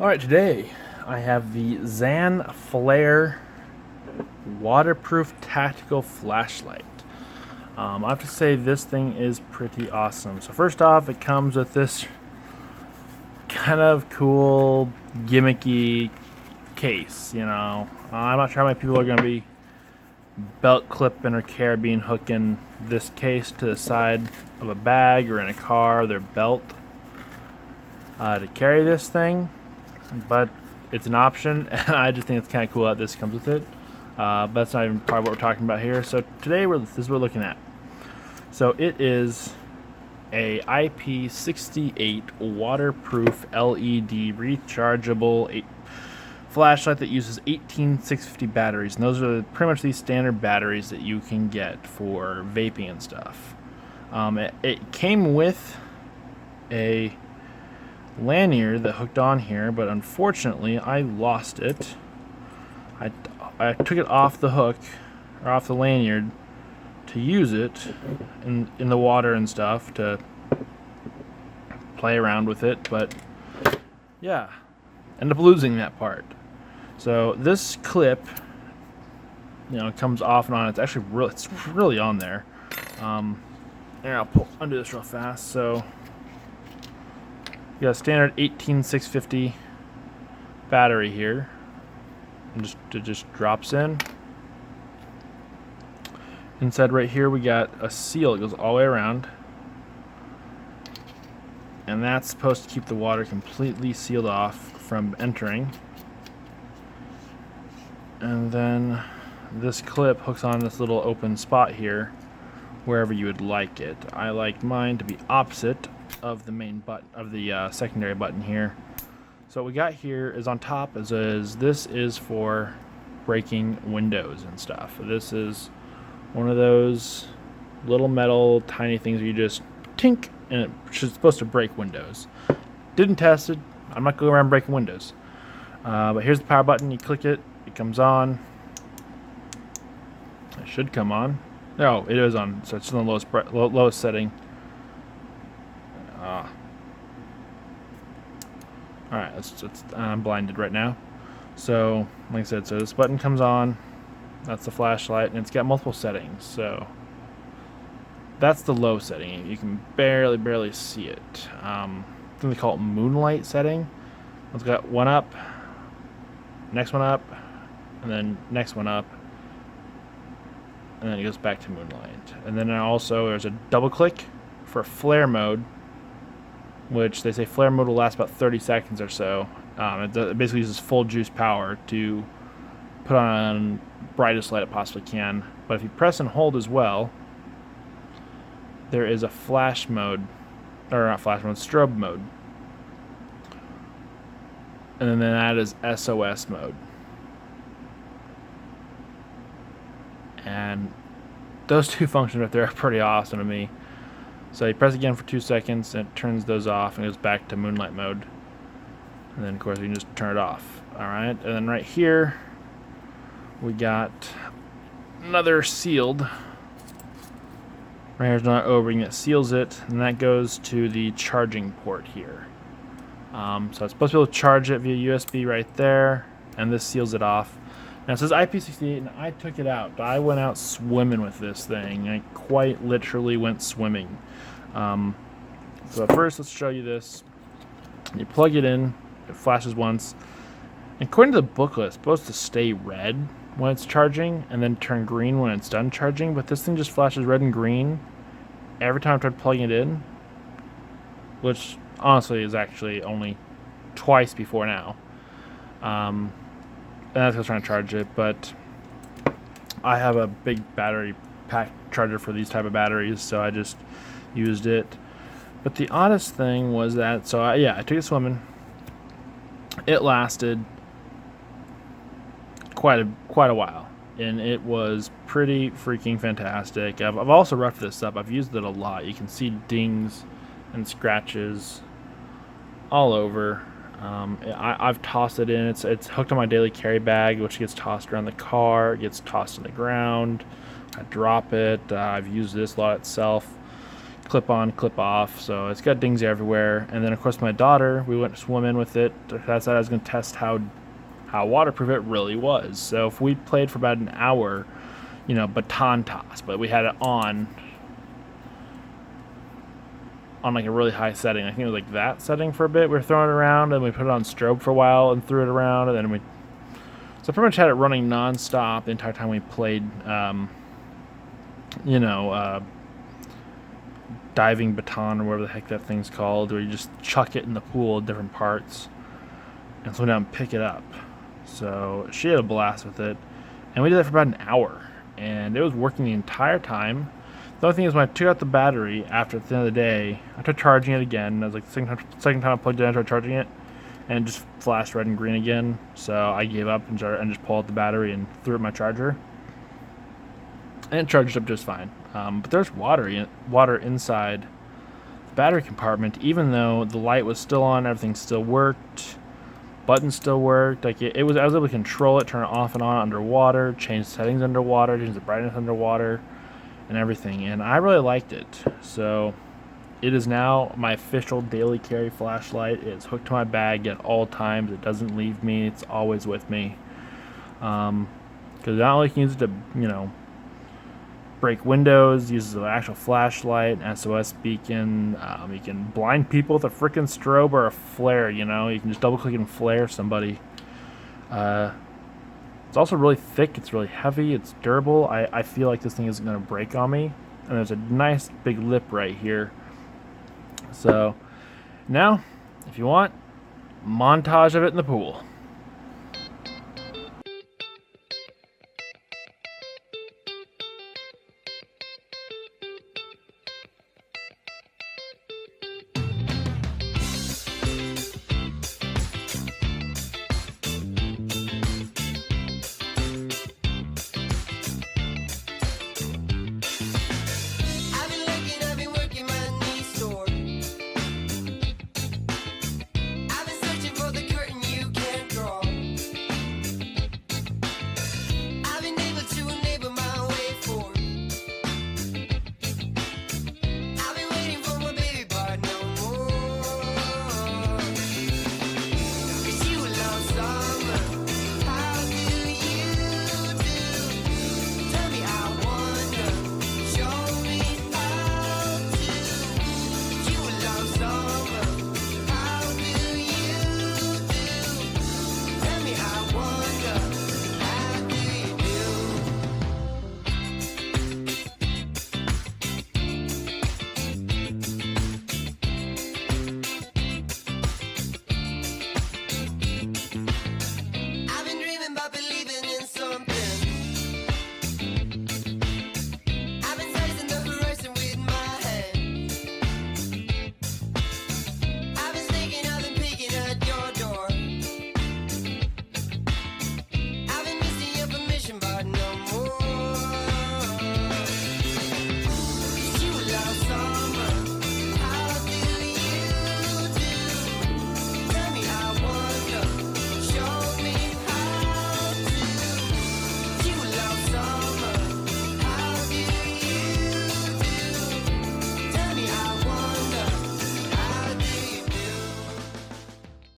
Alright, today I have the Zan Flare waterproof tactical flashlight. I have to say this thing is pretty awesome. So first off, it comes with this kind of cool gimmicky case, I'm not sure how many people are going to be belt clipping or carabine hooking this case to the side of a bag or in a car or their belt to carry this thing. But it's an option, and I just think it's kind of cool that this comes with it. But that's not even part of what we're talking about here. So today this is what we're looking at. So it is a IP68 waterproof LED rechargeable flashlight that uses 18650 batteries, and those are pretty much these standard batteries that you can get for vaping and stuff. It came with a lanyard that hooked on here, but unfortunately I lost it. I took it off the hook, or off the lanyard, to use it in the water and stuff, to play around with it, but yeah, ended up losing that part. So this clip, comes off and on. It's actually it's really on there. Here, I'll undo this real fast. So you got a standard 18650 battery here, and it just drops in. Inside right here we got a seal. It goes all the way around, and that's supposed to keep the water completely sealed off from entering. And then this clip hooks on this little open spot here wherever you would like it. I like mine to be opposite of the main button, of the secondary button here. So what we got here is on top this is for breaking windows and stuff. This is one of those little metal tiny things where you just tink, and it's supposed to break windows. Didn't test it. I'm not going around breaking windows. But here's the power button. You click it, it comes on. It should come on. No, it is on. So it's in the lowest setting. Alright, I'm blinded right now. So, like I said, so this button comes on. That's the flashlight, and it's got multiple settings. So that's the low setting. You can barely see it. I think they call it moonlight setting. It's got one up, next one up, and then next one up, and then it goes back to moonlight. And then also there's a double click for flare mode, which they say flare mode will last about 30 seconds or so. It basically uses full juice power to put on brightest light it possibly can. But if you press and hold as well, there is a flash mode, or not flash mode, strobe mode. And then that is SOS mode. And those two functions right there are pretty awesome to me. So you press again for 2 seconds, and it turns those off and goes back to moonlight mode. And then, of course, you can just turn it off. Alright, and then right here, we got another sealed. Right here's another O-ring that seals it, and that goes to the charging port here. So it's supposed to be able to charge it via USB right there, and this seals it off. Now it says IP68, and I took it out. I went out swimming with this thing. I quite literally went swimming. So first, let's show you this. You plug it in, it flashes once. And according to the booklet, it's supposed to stay red when it's charging, and then turn green when it's done charging. But this thing just flashes red and green every time I tried plugging it in, which honestly is actually only twice before now. And that's because I was trying to charge it, but I have a big battery pack charger for these type of batteries, so I just used it. But the oddest thing was that, I took it swimming. It lasted quite a while, and it was pretty freaking fantastic. I've also roughed this up. I've used it a lot. You can see dings and scratches all over. I've tossed it in. It's hooked on my daily carry bag, which gets tossed around the car. It gets tossed on the ground. I drop it. I've used this a lot itself. clip on, clip off, so it's got dings everywhere. And then of course my daughter, we went swimming with it. That's I was going to test how waterproof it really was. So if we played for about an hour, you know, baton toss, but we had it on like a really high setting. I think it was like that setting for a bit. We were throwing it around, and we put it on strobe for a while and threw it around, and then so pretty much had it running non-stop the entire time we played, diving baton or whatever the heck that thing's called, where you just chuck it in the pool at different parts and swim down and pick it up. So she had a blast with it, and we did that for about an hour, and it was working the entire time. The only thing is when I took out the battery at the end of the day, I tried charging it again. I was like the second time I plugged it in, I tried charging it, and it just flashed red and green again. So I gave up and just pulled out the battery and threw it in my charger, and it charged up just fine. But there's water inside the battery compartment. Even though the light was still on, everything still worked. Buttons still worked. Like I was able to control it, turn it off and on underwater, change settings underwater, change the brightness underwater, and everything. And I really liked it. So it is now my official daily carry flashlight. It's hooked to my bag at all times. It doesn't leave me. It's always with me. Because not only can you use it to, you know, break windows, uses an actual flashlight, SOS beacon. You can blind people with a freaking strobe or a flare. You know, you can just double click and flare somebody. It's also really thick. It's really heavy. It's durable. I feel like this thing isn't going to break on me. And there's a nice big lip right here. So now, if you want, montage of it in the pool.